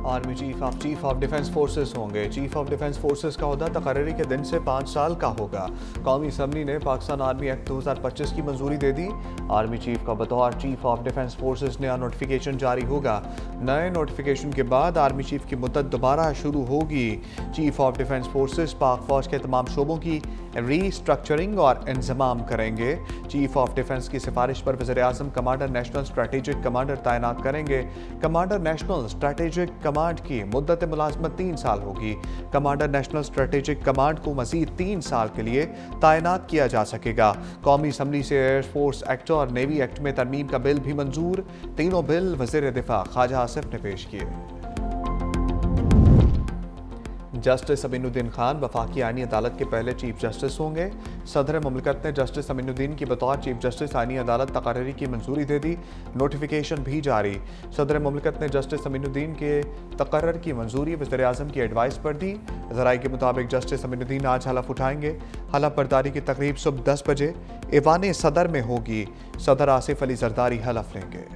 Army chief of defence forces होंगे। Chief of defence forces का ओहदा तकर्री के दिन से 5 साल का होगा। कौमी असम्बली ने पाकिस्तान आर्मी एक्ट 2025 की मंजूरी दे दी। आर्मी चीफ का बतौर चीफ ऑफ डिफेंस फोर्सेस नया नोटिफिकेशन जारी होगा। नए नोटिफिकेशन के बाद आर्मी चीफ की मुद्दत दोबारा शुरू होगी। चीफ ऑफ डिफेंस फोर्सेस पाक फौज के तमाम शोबों की रीस्ट्रक्चरिंग और इंतजाम करेंगे। चीफ ऑफ डिफेंस की सिफारिश पर वज़ीर आज़म कमांडर नेशनल स्ट्रेटेजिक कमांडर तैनात करेंगे। कमांडर नेशनल स्ट्रेटेजिक कमांड की मुद्दत मुलाजमत 3 साल होगी। कमांडर नेशनल स्ट्रेटेजिक कमांड को मजीद 3 साल के लिए तैनात किया जा सकेगा। कौमी असम्बली से एयरफोर्स एक्ट और नेवी एक्ट में तरमीम का बिल भी मंजूर। तीनों बिल वज़ीर दिफा ख्वाजा आसिफ ने पेश किए। जस्टिस अमीनुद्दीन खान वफाकी आईनी अदालत के पहले चीफ जस्टिस होंगे। सदर मुमलिकत ने जस्टिस अमीनुद्दीन की बतौर चीफ जस्टिस आईनी अदालत तकर्री की मंजूरी दे दी। नोटिफिकेशन भी जारी। सदर मुमलिकत ने जस्टिस अमीनुद्दीन के तकर्र की मंजूरी वज़ीर आज़म की एडवाइस पर दी। ज़राए के मुताबिक जस्टिस अमीनुद्दीन आज हलफ उठाएंगे। हलफ बर्दारी की तकरीब सुबह 10 बजे ईवान सदर में होगी। सदर आसिफ अली जरदारी हलफ लेंगे।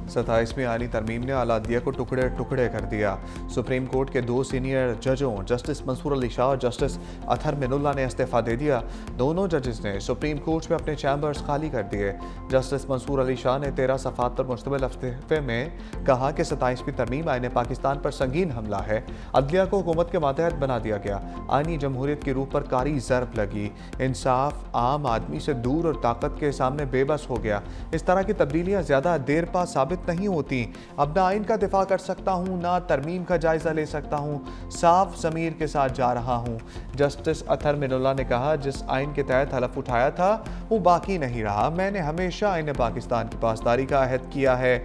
27वीं आईनी तरमीम ने अलादिया को टुकड़े टुकड़े कर दिया। सुप्रीम कोर्ट के 2 सीनियर जजों जस्टिस मंसूर अली शाह और जस्टिस अतहर मिनुल्ला ने इस्तीफा दे दिया। दोनों जजेस ने सुप्रीम कोर्ट में अपने चैम्बर्स खाली कर दिए। जस्टिस मंसूर अली शाह ने 13 सफ़ात पर मुश्तमिल इस्तीफे में कहा कि 27वीं तरमीम आईन पाकिस्तान पर संगीन हमला है। अदलिया को हुकूमत के मातहत बना दिया गया। आईनी जमहूरियत की रूह पर कारी ज़रब लगी। इंसाफ आम आदमी से दूर और ताकत के सामने बेबस हो गया। इस तरह की तब्दीलियाँ ज़्यादा देर पा साबित नहीं होती। अब ना आइन का दिफा कर सकता हूँ, ना तरमीम का जायजा ले सकता हूँ। साफ ज़मीर के साथ जा रहा हूँ। जस्टिस अतहर मिनुल्ला ने कहा, जिस आइन के तहत हलफ उठाया था वो बाकी नहीं रहा। मैंने हमेशा आइन पाकिस्तान की पासदारी का अहद किया है।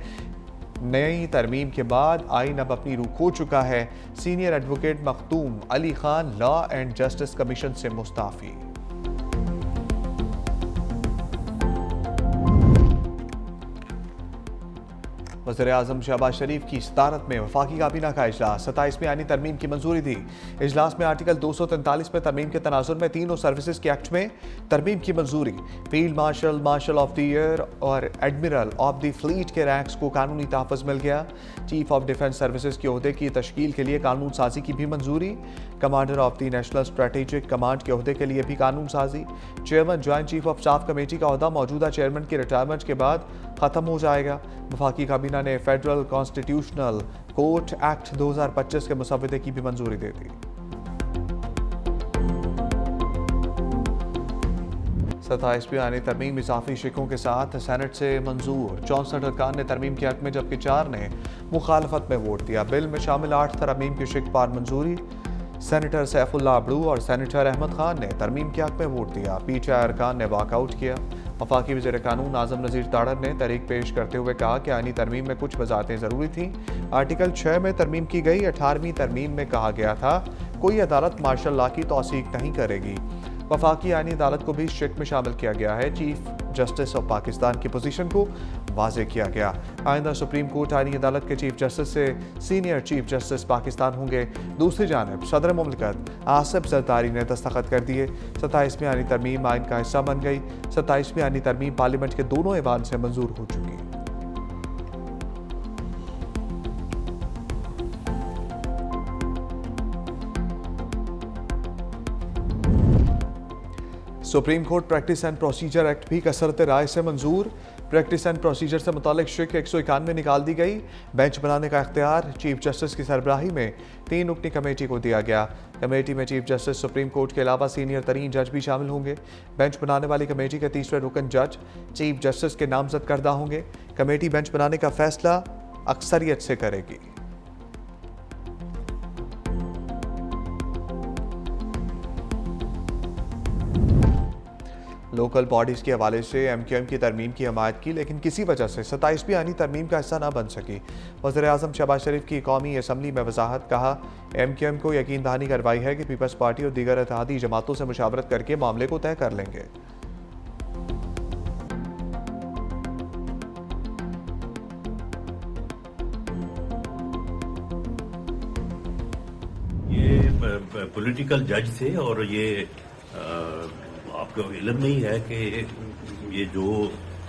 नई तरमीम के बाद आइन अब अपनी रूह खो चुका है। Senior advocate Makhdoom Ali Khan law and justice commission से मुस्ताफी। वज़ीर आज़म शहबाज शरीफ की सदारत में वफाकी काबीना का इजलास। 27वीं आईनी तरमीम की मंजूरी दी। इजलास में आर्टिकल 243 में तरमीम के तनाजुर में तीनों सर्विसेज के एक्ट में तरमीम की मंजूरी। Field marshal, marshal of the year और एडमिरल ऑफ द फ्लीट के रैंक्स को कानूनी तहफ़्फ़ुज़ मिल गया। चीफ ऑफ डिफेंस सर्विसेज के ओहदे की तश्कील के लिए कानून साजी की भी मंजूरी। Commander of the national strategic command के ओहदे के लिए भी कानून साजी। Chairman joint chief of staff committee का ओहदा मौजूदा चेयरमैन की रिटायरमेंट के बाद ख़त्म हो जाएगा। वफाकी काबीना ने फेडरल कॉन्स्टिट्यूशनल कोर्ट एक्ट 2025 के मुसव्वदे की भी मंजूरी दे दी। 27वीं आईनी तरमीम इजाफी शिकों के साथ सेनेट से मंजूर। 64 अरकान ने तरमीम के हक में जबकि 4 ने मुखालफत में वोट दिया। बिल में शामिल 8 तरमीम की शिक पार मंजूरी। सेनेटर सैफुल्लाह अबड़ू और सेनेटर अहमद खान ने तरमीम के हक में वोट दिया। पीटीआई अरकान ने वॉकआउट किया। वफाकी वज़ीर कानून आज़म नज़ीर ताड़र ने तहरीक पेश करते हुए कहा कि आईनी तरमीम में कुछ वज़ाहतें ज़रूरी थीं। आर्टिकल 6 में तरमीम की गई। 18वीं तरमीम में कहा गया था कोई अदालत मार्शल लॉ की तौसीक नहीं करेगी। वफाकी आईनी अदालत को भी शिक में शामिल किया गया है। चीफ जस्टिस ऑफ पाकिस्तान की पोजीशन को वाज़ेह किया गया। आइंदा सुप्रीम कोर्ट आईनी अदालत के चीफ जस्टिस से सीनियर चीफ जस्टिस पाकिस्तान होंगे। दूसरी जानब सदर मुमलिकत आसिफ जरदारी ने दस्तखत कर दिए। 27वीं आईनी तरमीम आइन का हिस्सा बन गई। 27वीं आईनी तरमीम पार्लियामेंट के दोनों ऐवान से मंजूर हो चुकी। Supreme court practice and procedure act भी कसरत राय से मंजूर। प्रैक्टिस एंड प्रोसीजर से मुतालिक शिक 191 निकाल दी गई। बेंच बनाने का इख्तियार चीफ जस्टिस की सरबराही में 3 रुकनी कमेटी को दिया गया। कमेटी में चीफ जस्टिस सुप्रीम कोर्ट के अलावा सीनियर तरीन जज भी शामिल होंगे। बेंच बनाने वाली कमेटी के तीसरे रुकन जज चीफ जस्टिस के नामजद करदा होंगे। कमेटी बेंच बनाने का फैसला अक्सरियत से करेगी। लोकल बॉडीज़ के हवाले से MQM की तरमीम की हमायत की, लेकिन किसी वजह से 27वीं आईनी तरमीम का हिस्सा ना बन सकी। वज़ीर आज़म शहबाज शरीफ की कौमी असम्बली में वजाहत। कहा, MQM को यकीन दहानी करवाई है कि पीपल्स पार्टी और दीगर इत्तेहादी जमातों से मुशावरत करके मामले को तय कर लेंगे। ये पॉलिटिकल जज थे और ये आपको इल्म नहीं है कि ये जो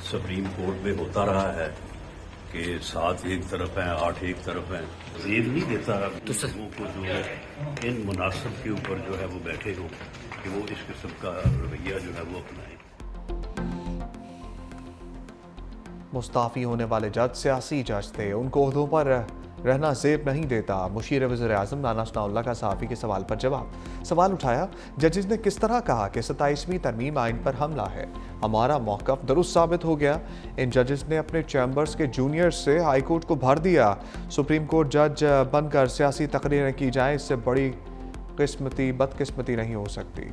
सुप्रीम कोर्ट में होता रहा है कि 7 एक तरफ है, 8 एक तरफ है, रेल नहीं देता तो लोगों को जो है इन मुनासिब के ऊपर जो है वो बैठे हो कि वो इस किस्म का रवैया जो है वो अपनाएं। मुस्ताफ़ी होने वाले जज सियासी जज थे, उनको ओहदों पर रहना ज़ेब नहीं देता। मुशीर वज़ीर आज़म राना सनाउल्लाह का सहाफ़ी के सवाल पर जवाब। सवाल उठाया, जजेस ने किस तरह कहा कि 27वीं तरमीम आइन पर हमला है। हमारा मौक़िफ़ दुरुस्त साबित हो गया। इन जजेस ने अपने चैम्बर्स के जूनियर्स से हाई कोर्ट को भर दिया। सुप्रीम कोर्ट जज बनकर सियासी तकरीरें की जाएँ, इससे बड़ी बदकिस्मती नहीं हो सकती।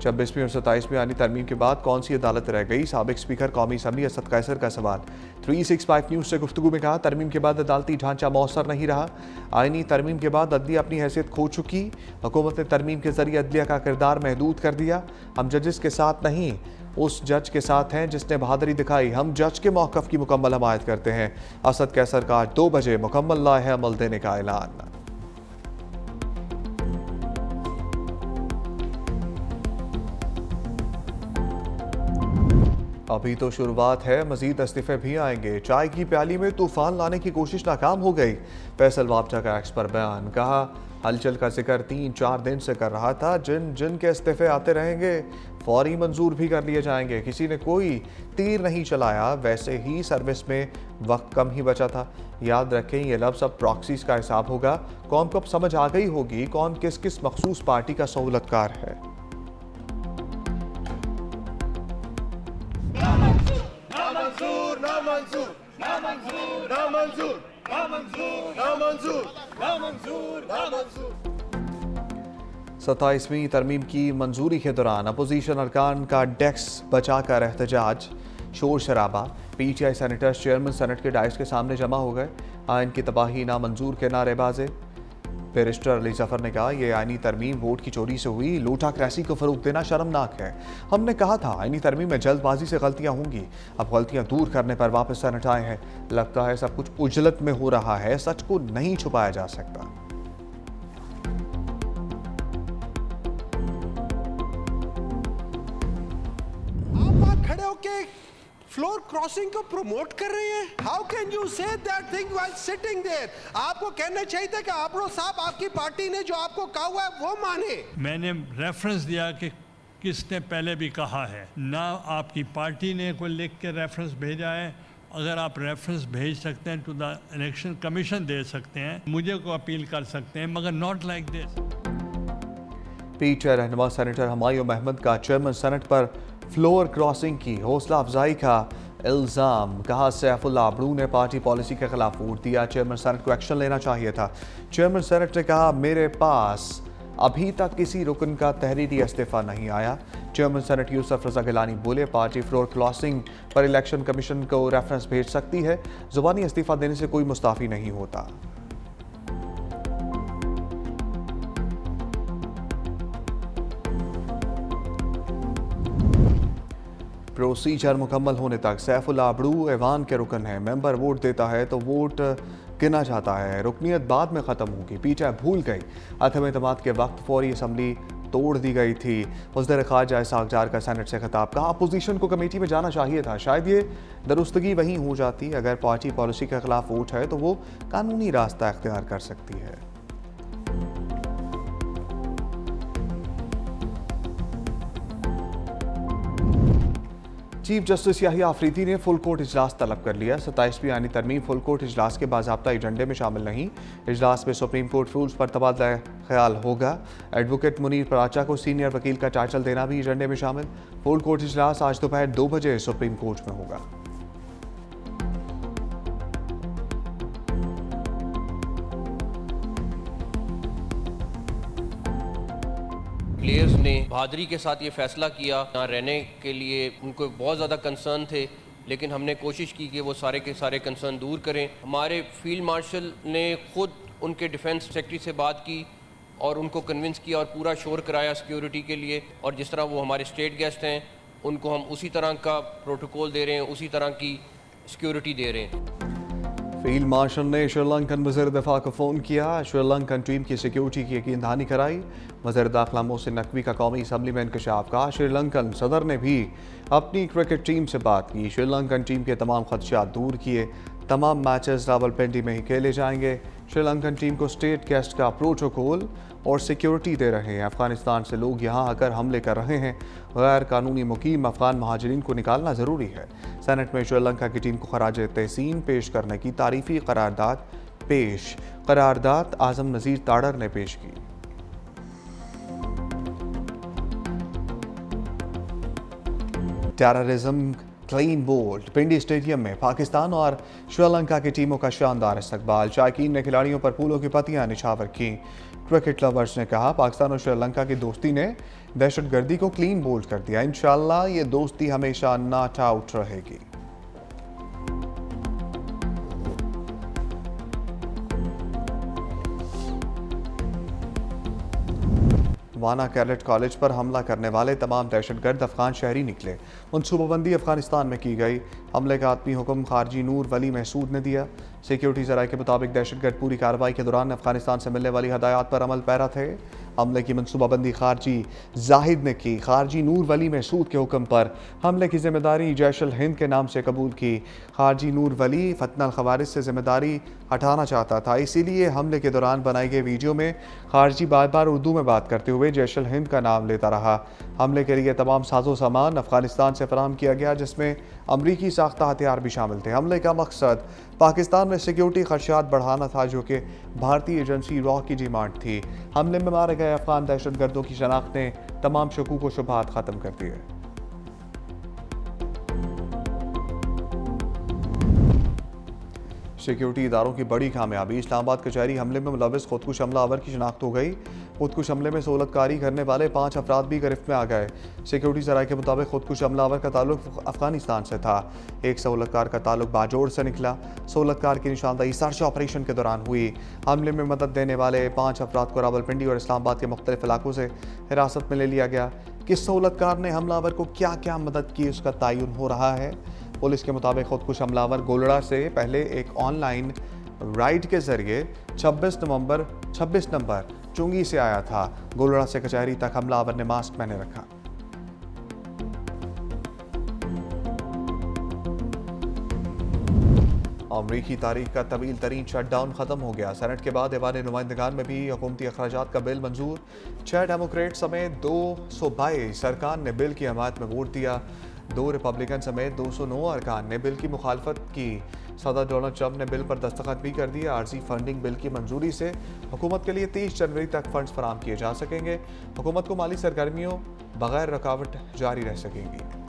26वीं और 27वीं आनी तरमीम के बाद कौन सी अदालत रह गई? साबिक स्पीकर कौमी असम्बली असद कैसर का सवाल। 365 न्यूज़ से गुफ्तगू में कहा, तरमीम के बाद अदालती ढांचा मौसर नहीं रहा। आईनी तरमीम के बाद अदलिया अपनी हैसियत खो चुकी। हुकूमत ने तरमीम के जरिए अदलिया का किरदार महदूद कर दिया। हम जजेस के साथ नहीं, उस जज के साथ हैं जिसने बहादुरी दिखाई। हम जज के मौक़िफ़ की मुकम्मल हमायत करते हैं। असद कैसर का आज 2 बजे मुकम्मल लाहे अमल देने का ऐलान। अभी तो शुरुआत है, मजीद इस्तीफे भी आएंगे। चाय की प्याली में तूफान लाने की कोशिश नाकाम हो गई। फैसल वाबचा का एक्स पर बयान। कहा, हलचल का जिक्र 3-4 दिन से कर रहा था। जिन के इस्तीफे आते रहेंगे फौरी मंजूर भी कर लिए जाएंगे। किसी ने कोई तीर नहीं चलाया। वैसे ही सर्विस में वक्त कम ही बचा था। याद रखें, ये लफ्ज़ अब प्रॉक्सीज का हिसाब होगा। कौम को अब समझ आ गई होगी कौन किस किस मखसूस पार्टी का सहूलतकार है। सत्ताईसवीं तरमीम की मंजूरी के दौरान अपोजिशन अरकान का डेस्क बचाकर एहतजाज, शोर शराबा। PTI सेनेटर्स चेयरमैन सेनेट के डाइस के सामने जमा हो गए। आइन की तबाही नामंजूर के नारेबाजे। बैरिस्टर अली जफर ने कहा, यह आइनी तरमीम वोट की चोरी से हुई। लूटाक्रेसी को फरोग देना शर्मनाक है। हमने कहा था आइनी तरमीम में जल्दबाजी से गलतियां होंगी। अब गलतियां दूर करने पर वापस सेनेट आए हैं। लगता है सब कुछ उजलत में हो रहा है। सच को नहीं छुपाया जा सकता। आप वहां खड़े होके फ्लोर क्रॉसिंग को प्रमोट कर रहे हैं। How can you say that thing while sitting there? आपको कहना चाहिए था कि आप लोग साहब, आपकी पार्टी ने जो आपको कहा हुआ है वो माने। मैंने रेफरेंस दिया कि किसने पहले भी कहा है, ना आपकी पार्टी ने कोई लिख के रेफरेंस भेजा है। अगर आप रेफरेंस भेज सकते हैं तो द इलेक्शन कमीशन दे सकते हैं, मुझे को अपील कर सकते हैं, मगर नॉट लाइक दिस। PTI रहनुमा सेनेटर हुमायूं अहमद का चेयरमैन सेनेट पर फ्लोर क्रॉसिंग की हौसला अफजाई का इल्ज़ाम। कहा, सैफुल्लाह अबड़ू ने पार्टी पॉलिसी के खिलाफ वोट दिया। चेयरमैन सेनेट को एक्शन लेना चाहिए था। चेयरमैन सेनेट ने कहा, मेरे पास अभी तक किसी रुकन का तहरीरी इस्तीफा नहीं आया। चेयरमैन सेनेट यूसुफ रजा गिलानी बोले, पार्टी फ्लोर क्रॉसिंग पर इलेक्शन कमीशन को रेफरेंस भेज सकती है। जुबानी इस्तीफा देने से कोई मुस्ताफ़ी नहीं होता। प्रोसीजर मुकम्मल होने तक सैफुल्लाह अबड़ू ऐवान के रुकन है। मेंबर वोट देता है तो वोट गिना जाता है। रुकनीत बाद में ख़त्म होगी। PTI भूल गई। अदम एतमाद के वक्त फौरी असम्बली तोड़ दी गई थी। वज़ीर ख़ारजा इसहाक़ डार का सेनेट से खिताब। कहा, अपोजिशन को कमेटी में जाना चाहिए था। शायद ये दुरुस्तगी वहीं हो जाती। अगर पार्टी पॉलिसी के खिलाफ वोट है तो वो कानूनी रास्ता इख्तियार कर सकती है। चीफ जस्टिस याहिया आफरीदी ने फुल कोर्ट इजलास तलब कर लिया। 27वीं आइनी तरमीम फुल कोर्ट इजलास के बाज़ाब्ता एजेंडे में शामिल नहीं। इजलास में सुप्रीम कोर्ट रूल्स पर तबादला ख्याल होगा। एडवोकेट मुनीर पराचा को सीनियर वकील का टाइटल देना भी एजेंडे में शामिल। फुल कोर्ट इजलास आज दोपहर 2 बजे सुप्रीम कोर्ट में होगा। प्लेयर्स ने बहादुरी के साथ ये फैसला किया। यहाँ रहने के लिए उनको बहुत ज़्यादा कंसर्न थे, लेकिन हमने कोशिश की कि वो सारे के सारे कंसर्न दूर करें। हमारे फील्ड मार्शल ने खुद उनके डिफेंस सेक्रेटरी से बात की और उनको कन्विंस किया और पूरा शोर कराया सिक्योरिटी के लिए। और जिस तरह वो हमारे स्टेट गेस्ट हैं, उनको हम उसी तरह का प्रोटोकॉल दे रहे हैं, उसी तरह की सिक्योरिटी दे रहे हैं। फील्ड मार्शल ने श्रीलंकन वज़ीर दिफा को फ़ोन किया, श्रीलंकन टीम की सिक्योरिटी की यकीन दहानी कराई। वज़ीर दाखिला मोहसिन नकवी का कौमी असम्बली में इंकशाफ का। श्रीलंकन सदर ने भी अपनी क्रिकेट टीम से बात की, श्रीलंकन टीम के तमाम खदशात दूर किए। तमाम मैचेस रावलपिंडी में ही खेले जाएंगे। श्रीलंकन टीम को स्टेट गेस्ट का प्रोटोकॉल और सिक्योरिटी दे रहे हैं। अफगानिस्तान से लोग यहां आकर हमले कर रहे हैं। गैर कानूनी मुकीम अफगान महाजरीन को निकालना ज़रूरी है। सेनेट में श्रीलंका की टीम को खराज तहसीन पेश करने की तारीफी करारदाद आज़म नज़ीर ताड़र ने पेश की। Terrorism clean bowled. Pindi stadium में पाकिस्तान और श्रीलंका की टीमों का शानदार इस्तकबाल। शायकीन ने खिलाड़ियों पर फूलों की पत्तियां निछावर की। क्रिकेट लवर्स ने कहा, पाकिस्तान और श्रीलंका की दोस्ती ने दहशतगर्दी को क्लीन बोल्ड कर दिया। इंशाल्लाह ये दोस्ती हमेशा नॉट आउट रहेगी। वाना कैडेट कॉलेज पर हमला करने वाले तमाम दहशतगर्द अफगान शहरी निकले। मनसूबाबंदी अफगानिस्तान में की गई। हमले का आतमी हुक्म खारजी नूर वली महसूद ने दिया। सिक्योरिटी ज़राए के मुताबिक दहशतगर्द पूरी कार्रवाई के दौरान अफगानिस्तान से मिलने वाली हदायत पर अमल पैरा थे। हमले की मनसूबाबंदी खारजी जाहिद ने की। खारजी नूर वली महसूद के हुक्म पर हमले की जिम्मेदारी जैशल हिंद के नाम से कबूल की। खारजी नूर वली फतनल खवारिज से जिम्मेदारी हटाना चाहता था, इसीलिए हमले के दौरान बनाई गई वीडियो में खारजी बार बार उर्दू में बात करते हुए जैशल हिंद का नाम लेता रहा। हमले के लिए तमाम साजो सामान अफगानिस्तान से फराहम किया गया, जिसमें अमरीकी साख्ता हथियार भी शामिल थे। हमले का मकसद पाकिस्तान में सिक्योरिटी खदशात बढ़ाना था, जो कि भारतीय एजेंसी रॉ की डिमांड थी। हमले में मारे गए अफगान दहशतगर्दों की शनाख्त ने तमाम शकूक व शुबहात खत्म कर दिए। सिक्योरिटी इदारों की बड़ी कामयाबी। इस्लामाबाद कचहरी हमले में मुलविस खुदकुश हमलावर की शनाख्त हो गई। खुदकुश हमले में सहूलतकारी करने वाले 5 अफराद भी गिरफ्त में आ गए। सिक्योरिटी ज़राए के मुताबिक खुदकुश हमलावर का ताल्लुक अफगानिस्तान से था। एक सहूलतकार का ताल्लुक बाजोड़ से निकला। सहूलतकार की निशानदाही सर्च ऑपरेशन के दौरान हुई। हमले में मदद देने वाले 5 अफराद को रावलपिंडी और इस्लामाबाद के मुख्तलिफ इलाकों से हिरासत में ले लिया गया। किस सहूलतकार ने हमलावर को क्या क्या मदद की, उसका तयन हो रहा है। पुलिस के मुताबिक खुदकुश हमलावर गोलड़ा से पहले एक ऑनलाइन राइड के जरिए 26 नंबर चुंगी से आया था। गोलड़ा से कचहरी तक हमलावर ने मास्क पहने रखा। अमरीकी तारीख का तवील तरीन शटडाउन खत्म हो गया। सेनेट के बाद ऐवान नुमाइंदगान में भी हुकूमती अखराजात का बिल मंजूर। 6 डेमोक्रेट समेत 222 अरकान ने बिल की हमायत में वोट दिया। 2 रिपब्लिकन समेत 209 अरकान ने बिल की मुखालफत की। सदर डोनाल्ड ट्रंप ने बिल पर दस्तखत भी कर दिया। आर्जी फंडिंग बिल की मंजूरी से हुकूमत के लिए 30 जनवरी तक फंड्स फराहम किए जा सकेंगे। हुकूमत को माली सरगर्मियों बगैर रुकावट जारी रह सकेंगी।